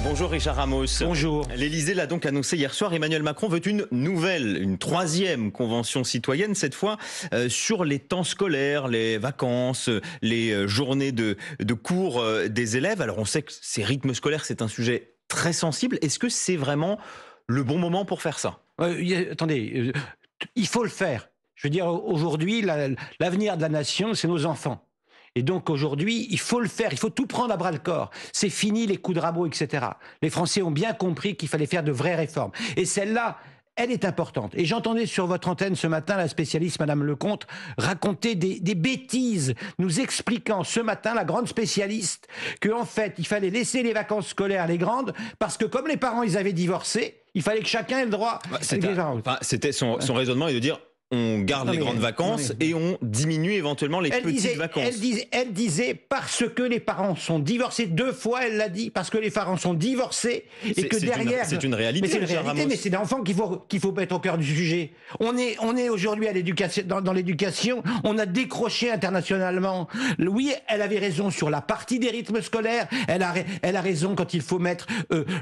Bonjour Richard Ramos. Bonjour. L'Élysée l'a donc annoncé hier soir. Emmanuel Macron veut une troisième convention citoyenne, cette fois sur les temps scolaires, les vacances, les journées de cours des élèves. Alors on sait que ces rythmes scolaires, c'est un sujet très sensible. Est-ce que c'est vraiment le bon moment pour faire ça ? Attendez, il faut le faire. Je veux dire, aujourd'hui, l'avenir de la nation, c'est nos enfants. Et donc aujourd'hui, il faut le faire, il faut tout prendre à bras-le-corps. C'est fini les coups de rabot, etc. Les Français ont bien compris qu'il fallait faire de vraies réformes. Et celle-là, elle est importante. Et j'entendais sur votre antenne ce matin la spécialiste Madame Lecomte raconter des bêtises, nous expliquant ce matin, la grande spécialiste, qu'en fait, il fallait laisser les vacances scolaires, les grandes, parce que comme les parents, ils avaient divorcé, il fallait que chacun ait le droit. C'était son raisonnement est de dire... On garde les grandes vacances et on diminue éventuellement les petites vacances. Elle disait parce que les parents sont divorcés 2 fois, elle l'a dit, parce que les parents sont divorcés et que derrière... C'est une réalité. Mais c'est une réalité, mais c'est l'enfant qu'il faut mettre au cœur du sujet. On est aujourd'hui à l'éducation, dans l'éducation, on a décroché internationalement. Oui, elle avait raison sur la partie des rythmes scolaires, elle a raison quand il faut mettre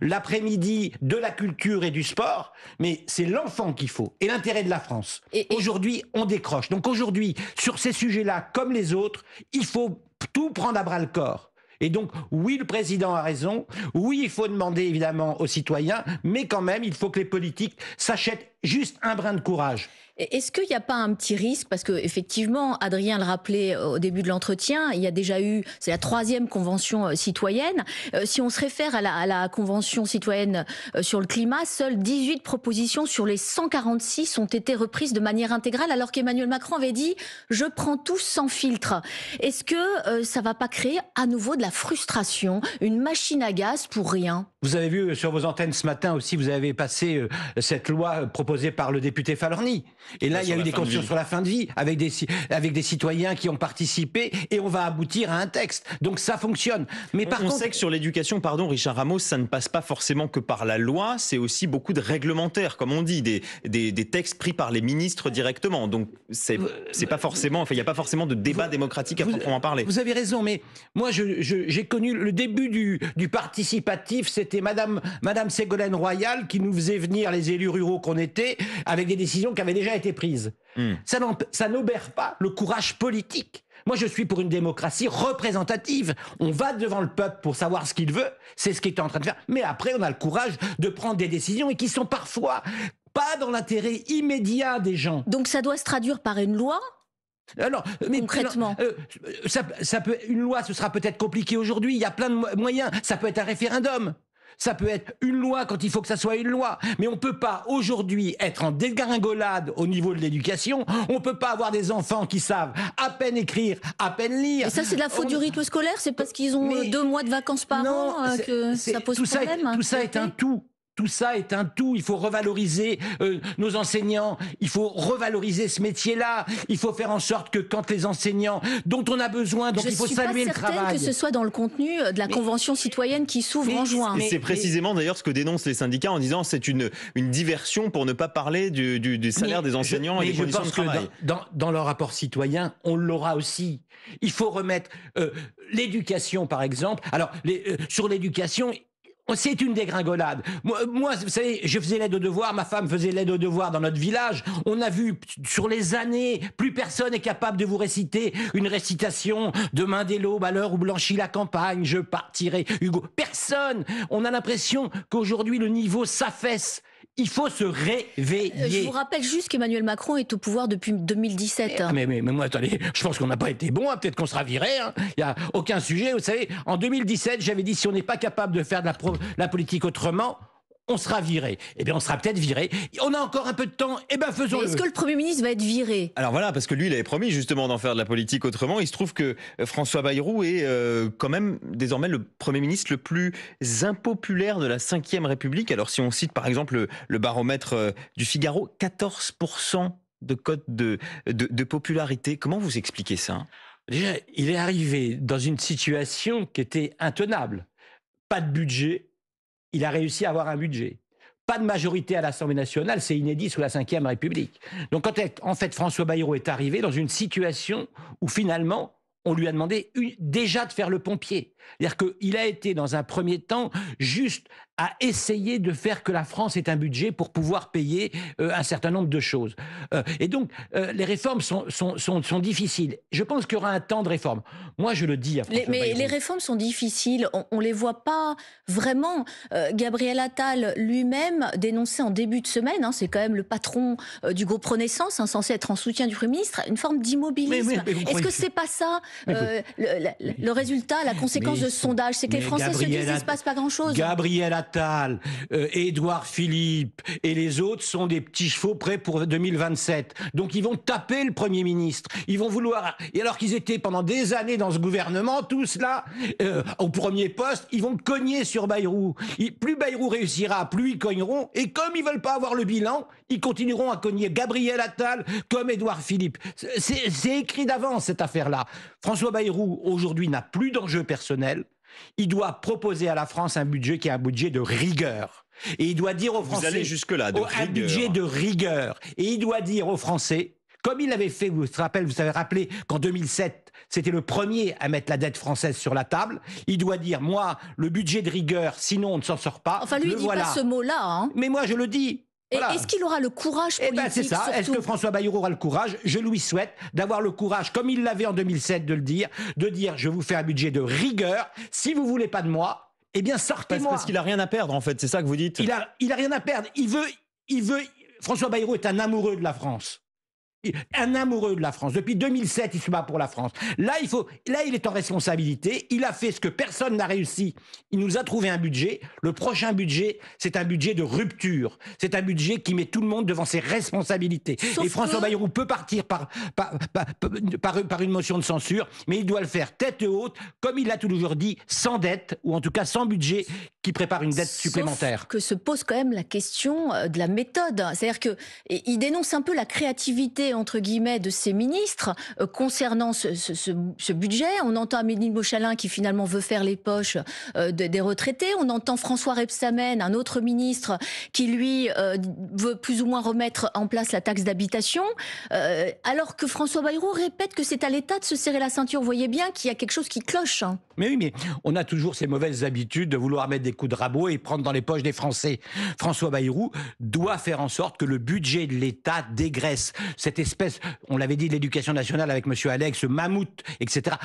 l'après-midi de la culture et du sport, mais c'est l'enfant qu'il faut, et l'intérêt de la France. Aujourd'hui, on décroche. Donc aujourd'hui, sur ces sujets-là, comme les autres, il faut tout prendre à bras-le-corps. Et donc, oui, le président a raison. Oui, il faut demander évidemment aux citoyens, mais quand même, il faut que les politiques s'achètent juste un brin de courage. Est-ce qu'il n'y a pas un petit risque, parce que effectivement, Adrien le rappelait au début de l'entretien, il y a déjà eu, c'est la 3e convention citoyenne. Si on se réfère à la convention citoyenne sur le climat, seules 18 propositions sur les 146 ont été reprises de manière intégrale, alors qu'Emmanuel Macron avait dit « je prends tout sans filtre ». Est-ce que ça ne va pas créer à nouveau de la frustration, une machine à gaz pour rien ? Vous avez vu sur vos antennes ce matin aussi, vous avez passé cette loi proposée par le député Falorni. Et là, il y a eu des conventions sur la fin de vie avec des citoyens qui ont participé et on va aboutir à un texte. Donc ça fonctionne. Mais par contre, on sait que sur l'éducation, pardon Richard Ramos, ça ne passe pas forcément que par la loi, c'est aussi beaucoup de réglementaires, comme on dit, des textes pris par les ministres directement. Donc c'est pas forcément, enfin il n'y a pas forcément de débat démocratique à proprement parler. Vous avez raison, mais moi j'ai connu le début du participatif, c'était Madame Ségolène Royal qui nous faisait venir les élus ruraux qu'on était avec des décisions qui avaient déjà été prises. Ça n'obère pas le courage politique. Moi, je suis pour une démocratie représentative. On va devant le peuple pour savoir ce qu'il veut. C'est ce qu'il est en train de faire. Mais après, on a le courage de prendre des décisions et qui sont parfois pas dans l'intérêt immédiat des gens. Donc ça doit se traduire par une loi ? Alors, mais concrètement, une loi, ce sera peut-être compliqué aujourd'hui. Il y a plein de moyens. Ça peut être un référendum. Ça peut être une loi quand il faut que ça soit une loi. Mais on peut pas aujourd'hui être en dégringolade au niveau de l'éducation. On peut pas avoir des enfants qui savent à peine écrire, à peine lire. Et ça, c'est de la faute du rythme scolaire ? C'est parce qu'ils ont 2 mois de vacances par an que ça pose problème ? Tout ça est un tout. Tout ça est un tout. Il faut revaloriser nos enseignants. Il faut revaloriser ce métier-là. Il faut faire en sorte que quand les enseignants dont on a besoin, donc il faut saluer le travail. Je suis pas certaine que ce soit dans le contenu de la convention citoyenne qui s'ouvre en juin. C'est précisément d'ailleurs ce que dénoncent les syndicats en disant c'est une diversion pour ne pas parler du salaire des enseignants et des conditions de travail. Dans leur rapport citoyen, on l'aura aussi. Il faut remettre l'éducation, par exemple. Alors, sur l'éducation, c'est une dégringolade. Moi, vous savez, je faisais l'aide aux devoirs, ma femme faisait l'aide aux devoirs dans notre village. On a vu sur les années, plus personne n'est capable de vous réciter une récitation Demain dès l'aube, à l'heure où blanchit la campagne, je partirai. Hugo, personne. On a l'impression qu'aujourd'hui le niveau s'affaisse. Il faut se réveiller. Je vous rappelle juste qu'Emmanuel Macron est au pouvoir depuis 2017. Mais moi, attendez, je pense qu'on n'a pas été bon, hein, peut-être qu'on sera viré. Il n'y a aucun sujet. Vous savez, en 2017, j'avais dit si on n'est pas capable de faire de la politique autrement, on sera viré. Eh bien, on sera peut-être viré. On a encore un peu de temps. Eh bien, faisons-le. Est-ce que le Premier ministre va être viré ? Alors voilà, parce que lui, il avait promis justement d'en faire de la politique autrement. Il se trouve que François Bayrou est quand même désormais le Premier ministre le plus impopulaire de la Ve République. Alors si on cite par exemple le baromètre du Figaro, 14% de cote de popularité. Comment vous expliquez ça ? Déjà, il est arrivé dans une situation qui était intenable. Pas de budget. Il a réussi à avoir un budget. Pas de majorité à l'Assemblée nationale, c'est inédit sous la Ve République. Donc en fait, François Bayrou est arrivé dans une situation où finalement, on lui a demandé déjà de faire le pompier. C'est-à-dire qu'il a été, dans un premier temps, juste à essayer de faire que la France ait un budget pour pouvoir payer un certain nombre de choses. Et donc, les réformes sont difficiles. Je pense qu'il y aura un temps de réforme. Moi, je le dis à François Bayrou. Mais les réformes sont difficiles. On les voit pas vraiment. Gabriel Attal lui-même dénonçait en début de semaine, c'est quand même le patron du groupe Renaissance, censé être en soutien du Premier ministre, une forme d'immobilisme. Est-ce que c'est pas ça le résultat, la conséquence de ce sondage? C'est que les Français se disent qu'il ne se passe pas grand-chose. Gabriel Attal, Édouard Philippe et les autres sont des petits chevaux prêts pour 2027. Donc ils vont taper le Premier ministre. Ils vont vouloir... Et alors qu'ils étaient pendant des années dans ce gouvernement, tous là, au premier poste, ils vont cogner sur Bayrou. Plus Bayrou réussira, plus ils cogneront. Et comme ils veulent pas avoir le bilan, ils continueront à cogner Gabriel Attal comme Édouard Philippe. C'est écrit d'avance, cette affaire-là. François Bayrou, aujourd'hui, n'a plus d'enjeu personnel. Il doit proposer à la France un budget qui est un budget de rigueur. Et il doit dire aux Français... Vous allez jusque-là, de rigueur. Un budget de rigueur. Et il doit dire aux Français, comme il l'avait fait, vous avez rappelé qu'en 2007, c'était le premier à mettre la dette française sur la table. Il doit dire, moi, le budget de rigueur, sinon on ne s'en sort pas. Enfin, lui, il dit pas ce mot-là. Mais moi, je le dis. Voilà. Est-ce qu'il aura le courage politique? C'est ça. Surtout? Est-ce que François Bayrou aura le courage? Je lui souhaite d'avoir le courage, comme il l'avait en 2007, de dire je vous fais un budget de rigueur. Si vous voulez pas de moi, eh bien sortez-moi. Parce qu'il a rien à perdre, en fait. C'est ça que vous dites. Il a rien à perdre. Il veut. François Bayrou est un amoureux de la France. Un amoureux de la France. Depuis 2007, il se bat pour la France. Là, il est en responsabilité. Il a fait ce que personne n'a réussi. Il nous a trouvé un budget. Le prochain budget, c'est un budget de rupture. C'est un budget qui met tout le monde devant ses responsabilités. Et François Bayrou peut partir par une motion de censure, mais il doit le faire tête haute, comme il l'a toujours dit, sans dette, ou en tout cas sans budget qui prépare une dette supplémentaire. Sauf que se pose quand même la question de la méthode. C'est-à-dire qu'il dénonce un peu la créativité entre guillemets de ses ministres concernant ce budget. On entend Amélie de Montchalin qui finalement veut faire les poches des retraités. On entend François Rebsamen, un autre ministre, qui lui veut plus ou moins remettre en place la taxe d'habitation, alors que François Bayrou répète que c'est à l'État de se serrer la ceinture. Vous voyez bien qu'il y a quelque chose qui cloche. Mais oui, mais on a toujours ces mauvaises habitudes de vouloir mettre des coups de rabot et prendre dans les poches des Français. François Bayrou doit faire en sorte que le budget de l'État dégraisse cette espèce, on l'avait dit, de l'éducation nationale avec M. Alex, ce mammouth, etc.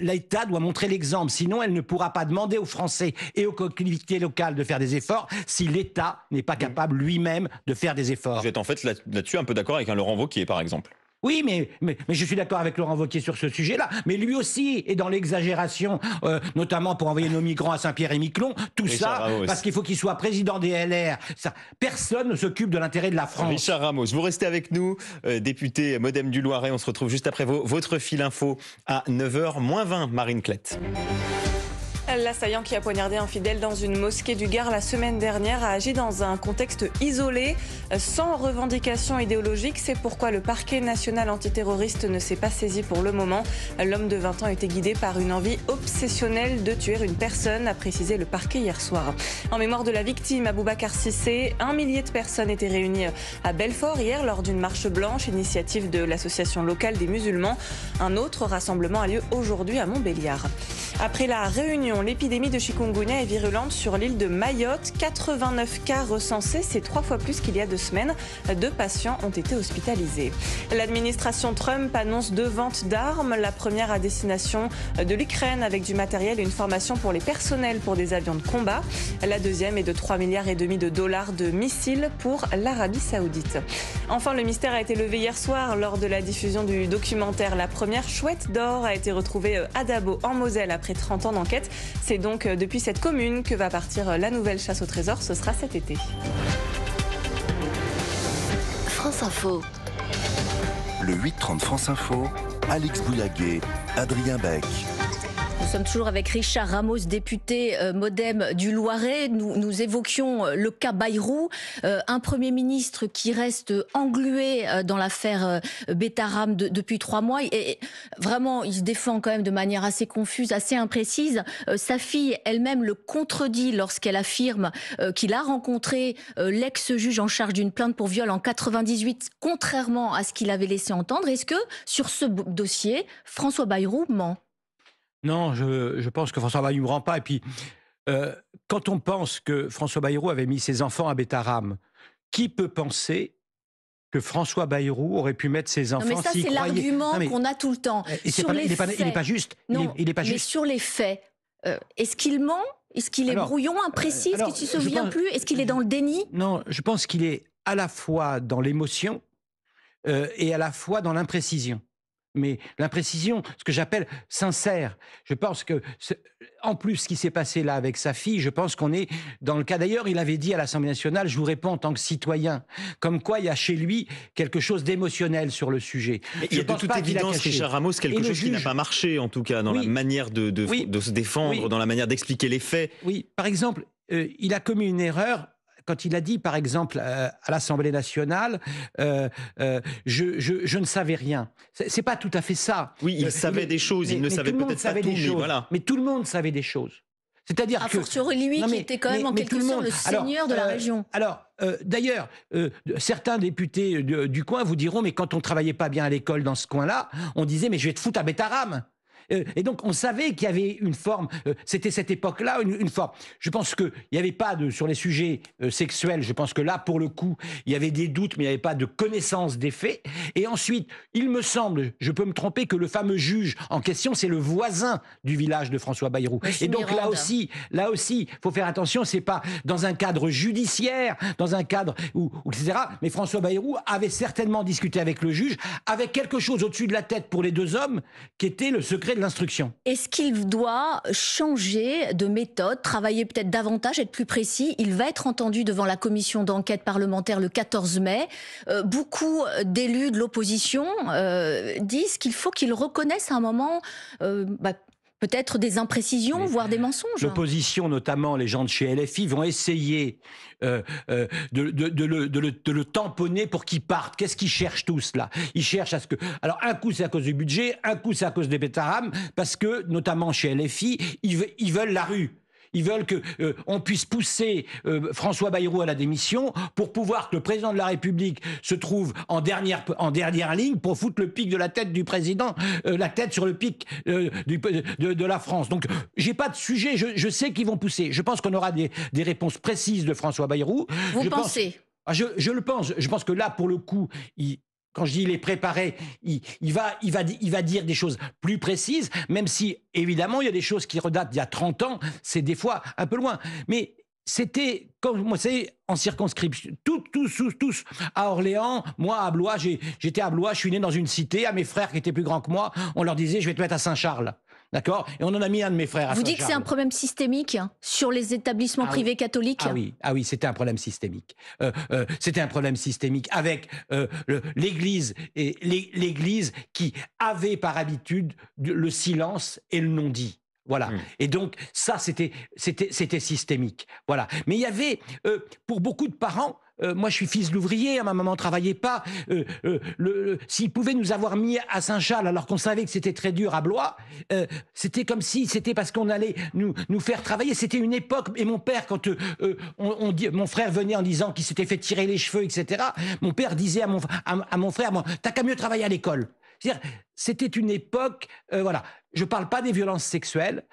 L'État doit montrer l'exemple, sinon elle ne pourra pas demander aux Français et aux collectivités locales de faire des efforts si l'État n'est pas capable lui-même de faire des efforts. Vous êtes en fait là-dessus un peu d'accord avec un Laurent Wauquiez, par exemple? Oui, mais je suis d'accord avec Laurent Wauquiez sur ce sujet-là. Mais lui aussi est dans l'exagération, notamment pour envoyer nos migrants à Saint-Pierre-et-Miquelon. Tout Richard ça, Ramos. Parce qu'il faut qu'il soit président des LR. Ça, personne ne s'occupe de l'intérêt de la France. Richard Ramos, vous restez avec nous, député Modem du Loiret. On se retrouve juste après votre fil info à 9h-20, Marine Klett. L'assaillant qui a poignardé un fidèle dans une mosquée du Gard la semaine dernière a agi dans un contexte isolé, sans revendication idéologique. C'est pourquoi le parquet national antiterroriste ne s'est pas saisi pour le moment. L'homme de 20 ans était guidé par une envie obsessionnelle de tuer une personne, a précisé le parquet hier soir. En mémoire de la victime, Aboubacar Cissé, 1 millier de personnes étaient réunies à Belfort hier lors d'une marche blanche, initiative de l'association locale des musulmans. Un autre rassemblement a lieu aujourd'hui à Montbéliard. Après la Réunion, l'épidémie de chikungunya est virulente sur l'île de Mayotte. 89 cas recensés, c'est 3 fois plus qu'il y a 2 semaines. 2 patients ont été hospitalisés. L'administration Trump annonce 2 ventes d'armes. La première à destination de l'Ukraine avec du matériel et une formation pour les personnels pour des avions de combat. La deuxième est de 3,5 milliards de dollars de missiles pour l'Arabie Saoudite. Enfin, le mystère a été levé hier soir lors de la diffusion du documentaire La première chouette d'or a été retrouvée à Dabo en Moselle après 30 ans d'enquête. C'est donc depuis cette commune que va partir la nouvelle chasse au trésor. Ce sera cet été. France Info. Le 8-30 France Info, Alix Bouillaguet, Adrien Beck. sommes toujours avec Richard Ramos, député MoDem du Loiret. Nous évoquions le cas Bayrou, un Premier ministre qui reste englué dans l'affaire Betaram depuis 3 mois. Et vraiment, il se défend quand même de manière assez confuse, assez imprécise. Sa fille elle-même le contredit lorsqu'elle affirme qu'il a rencontré l'ex-juge en charge d'une plainte pour viol en 98, contrairement à ce qu'il avait laissé entendre. Est-ce que sur ce dossier, François Bayrou ment ? Non, je pense que François Bayrou ne rend pas. Et puis, quand on pense que François Bayrou avait mis ses enfants à Betaram, qui peut penser que François Bayrou aurait pu mettre ses enfants... Non, mais ça, c'est l'argument qu'on a tout le temps. Il n'est pas juste. Non, il est pas mais juste. sur les faits, est-ce qu'il ment ? Est-ce qu'il est brouillon, imprécis ? Est-ce qu'il ne se souvient plus ? Est-ce qu'il est dans le déni ? Non, je pense qu'il est à la fois dans l'émotion et à la fois dans l'imprécision. Mais l'imprécision, ce que j'appelle sincère. Je pense que, en plus, ce qui s'est passé là avec sa fille, je pense qu'on est dans le cas. D'ailleurs, il avait dit à l'Assemblée nationale, je vous réponds en tant que citoyen, comme quoi il y a chez lui quelque chose d'émotionnel sur le sujet. Mais il y a de toute évidence, Richard Ramos, quelque chose qui n'a pas marché, en tout cas, dans la manière de se défendre, dans la manière d'expliquer les faits. Oui, par exemple, il a commis une erreur. Quand il a dit, par exemple, à l'Assemblée nationale, je ne savais rien. C'est pas tout à fait ça. Oui, il savait des choses, il ne savait peut-être pas tout, mais voilà. Mais tout le monde savait des choses. C'est-à-dire que... fortiori lui, qui était quand même en quelque sorte le seigneur de la région. Alors, d'ailleurs, certains députés du coin vous diront, mais quand on travaillait pas bien à l'école dans ce coin-là, on disait, mais je vais te foutre à Betaram. Et donc, on savait qu'il y avait une forme, c'était cette époque-là, une forme. Je pense qu'il n'y avait pas sur les sujets sexuels, je pense que là, pour le coup, il y avait des doutes, mais il n'y avait pas de connaissance des faits. Et ensuite, il me semble, je peux me tromper, que le fameux juge en question, c'est le voisin du village de François Bayrou. Monsieur et donc, là aussi, faut faire attention, c'est pas dans un cadre judiciaire, dans un cadre où etc. Mais François Bayrou avait certainement discuté avec le juge, avec quelque chose au-dessus de la tête pour les deux hommes, qui était le secret de l'instruction. Est-ce qu'il doit changer de méthode, travailler peut-être davantage, être plus précis ? Il va être entendu devant la commission d'enquête parlementaire le 14 mai. Beaucoup d'élus de l'opposition disent qu'il faut qu'il reconnaisse à un moment peut-être des imprécisions, voire des mensonges. L'opposition, notamment les gens de chez LFI, vont essayer de le tamponner pour qu'il parte. Qu'est-ce qu'ils cherchent tous là ? Ils cherchent à ce que... Alors, un coup, c'est à cause du budget, un coup, c'est à cause des Betaram, parce que, notamment chez LFI, ils veulent la rue. Ils veulent qu'on puisse pousser François Bayrou à la démission pour pouvoir que le président de la République se trouve en dernière ligne pour foutre le pic de la tête du président, la tête sur le pic de la France. Donc, j'ai pas de sujet, je sais qu'ils vont pousser. Je pense qu'on aura des réponses précises de François Bayrou. Vous pensez ? Je le pense. Je pense que là, pour le coup, quand je dis il est préparé, il va dire des choses plus précises, même si, évidemment, il y a des choses qui redatent d'il y a 30 ans, c'est des fois un peu loin. Mais c'était, comme moi, c'est en circonscription, tous, à Orléans, moi à Blois, j'étais à Blois, je suis né dans une cité, à mes frères qui étaient plus grands que moi, on leur disait, je vais te mettre à Saint-Charles. D'accord ? Et on en a mis un de mes frères à Vous dites que c'est un problème systémique sur les établissements privés catholiques ? Ah oui, c'était un problème systémique. C'était un problème systémique avec l'Église et l'Église qui avait par habitude le silence et le non-dit. Voilà. Et donc, ça, c'était systémique. Voilà. Mais il y avait, pour beaucoup de parents, moi, je suis fils d'ouvrier, ma maman travaillait pas. S'ils pouvaient nous avoir mis à Saint-Charles alors qu'on savait que c'était très dur à Blois, c'était comme si c'était parce qu'on allait nous faire travailler. C'était une époque. Et mon père, quand mon frère venait en disant qu'il s'était fait tirer les cheveux, etc., mon père disait à mon frère, t'as qu'à mieux travailler à l'école. C'est-à-dire, c'était une époque, voilà. Je parle pas des violences sexuelles,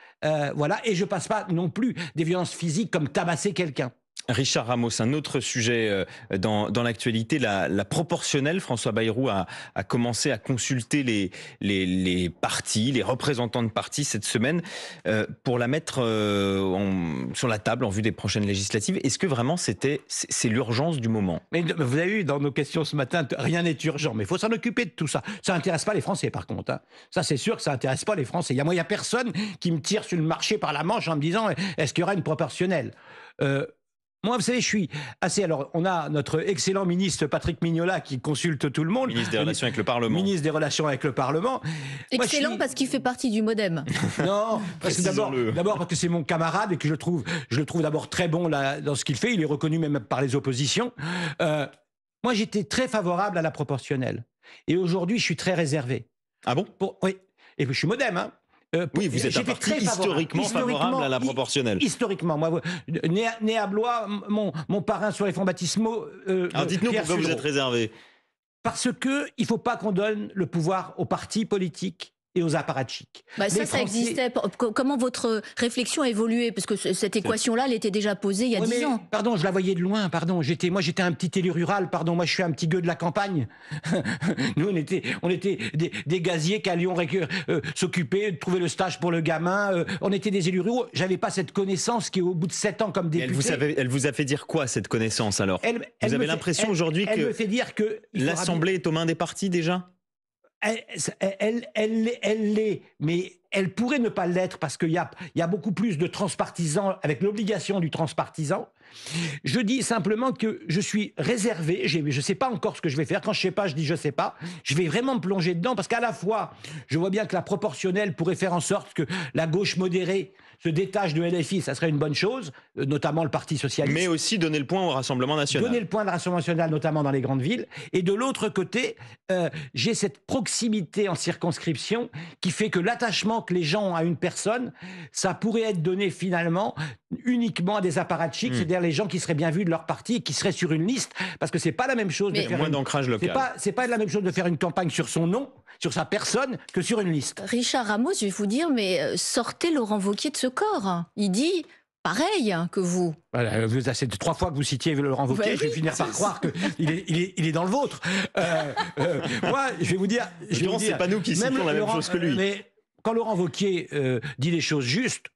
voilà, et je passe pas non plus des violences physiques comme tabasser quelqu'un. Richard Ramos, un autre sujet dans l'actualité, la proportionnelle. François Bayrou a commencé à consulter les partis, les représentants de partis cette semaine pour la mettre sur la table en vue des prochaines législatives. Est-ce que vraiment c'est l'urgence du moment ? Mais vous avez vu dans nos questions ce matin, rien n'est urgent, mais il faut s'en occuper de tout ça. Ça n'intéresse pas les Français par contre. Hein. Ça c'est sûr que ça n'intéresse pas les Français. Il y a personne qui me tire sur le marché par la manche en me disant est-ce qu'il y aura une proportionnelle ? Moi, vous savez, je suis assez... Alors, on a notre excellent ministre Patrick Mignola qui consulte tout le monde. Ministre des Relations avec le Parlement. Ministre des Relations avec le Parlement. Excellent Moi, parce qu'il fait partie du MoDem. Non, parce que d'abord parce que c'est mon camarade et que je le trouve d'abord très bon là, dans ce qu'il fait. Il est reconnu même par les oppositions. Moi, j'étais très favorable à la proportionnelle. Et aujourd'hui, je suis très réservé. Ah bon? Oui. Et puis, je suis MoDem, hein. Oui, vous êtes un parti historiquement favorable à la proportionnelle. Historiquement, moi, né à Blois, mon parrain sur les fonds baptismaux. Alors dites-nous pourquoi vous êtes réservé. Parce que il faut pas qu'on donne le pouvoir aux partis politiques et aux apparatchiks. Ça existait. Comment votre réflexion a évolué? Parce que cette équation-là, elle était déjà posée il y a 10 ans. Pardon, je la voyais de loin, pardon. Moi, j'étais un petit élu rural, pardon. Moi, je suis un petit gueux de la campagne. Nous, on était des gaziers qui allions s'occuper, de trouver le stage pour le gamin. On était des élus ruraux. J'avais pas cette connaissance qui, au bout de 7 ans comme député... Elle vous a fait dire quoi, cette connaissance, alors? Vous avez l'impression aujourd'hui que elle me fait dire que l'Assemblée est aux mains des partis, déjà? Elle l'est, mais elle pourrait ne pas l'être parce qu'il y a beaucoup plus de transpartisans avec l'obligation du transpartisan. Je dis simplement que je suis réservé, je ne sais pas encore ce que je vais faire. Quand je ne sais pas, je dis je ne sais pas. Je vais vraiment me plonger dedans parce qu'à la fois, je vois bien que la proportionnelle pourrait faire en sorte que la gauche modérée se détache de LFI, ça serait une bonne chose, notamment le Parti socialiste. Mais aussi donner le point au Rassemblement national. Donner le point au Rassemblement national, notamment dans les grandes villes. Et de l'autre côté, j'ai cette proximité en circonscription qui fait que l'attachement que les gens ont à une personne, ça pourrait être donné finalement uniquement à des apparatchiks, c'est-à-dire les gens qui seraient bien vus de leur parti et qui seraient sur une liste, parce que c'est pas la même chose de faire moins d'ancrage local. C'est pas la même chose de faire une campagne sur son nom, sur sa personne, que sur une liste. Richard Ramos, je vais vous dire, mais sortez Laurent Wauquiez de ce corps. Il dit pareil que vous. Voilà, c'est 3 fois que vous citiez Laurent Wauquiez, je vais finir par croire qu'il est dans le vôtre. Moi, je vais vous dire... c'est pas nous qui citons la même chose que lui. Mais quand Laurent Wauquiez dit les choses justes,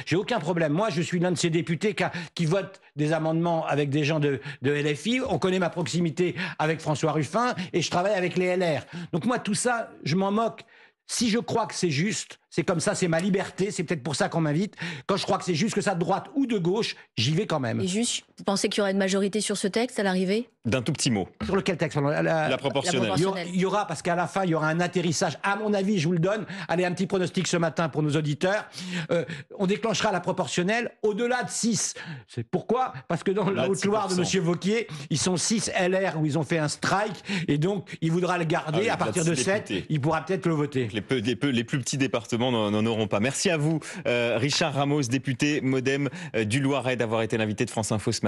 j'ai aucun problème. Moi, je suis l'un de ces députés qui votent des amendements avec des gens de LFI. On connaît ma proximité avec François Ruffin et je travaille avec les LR. Donc moi, tout ça, je m'en moque. Si je crois que c'est juste, c'est comme ça, c'est ma liberté, c'est peut-être pour ça qu'on m'invite. Quand je crois que c'est juste, que ça de droite ou de gauche, j'y vais quand même. Et juste, vous pensez qu'il y aura une majorité sur ce texte à l'arrivée? D'un tout petit mot. Sur lequel texte? La proportionnelle. Il y aura, parce qu'à la fin, il y aura un atterrissage. À mon avis, je vous le donne. Allez, un petit pronostic ce matin pour nos auditeurs. On déclenchera la proportionnelle au-delà de 6. C'est pourquoi? Parce que dans la Haute-Loire de M. Wauquiez, ils sont 6 LR où ils ont fait un strike. Et donc, il voudra le garder. À partir de 7, il pourra peut-être le voter. Les plus petits départements n'en auront pas. Merci à vous, Richard Ramos, député MoDem du Loiret, d'avoir été l'invité de France Info ce matin.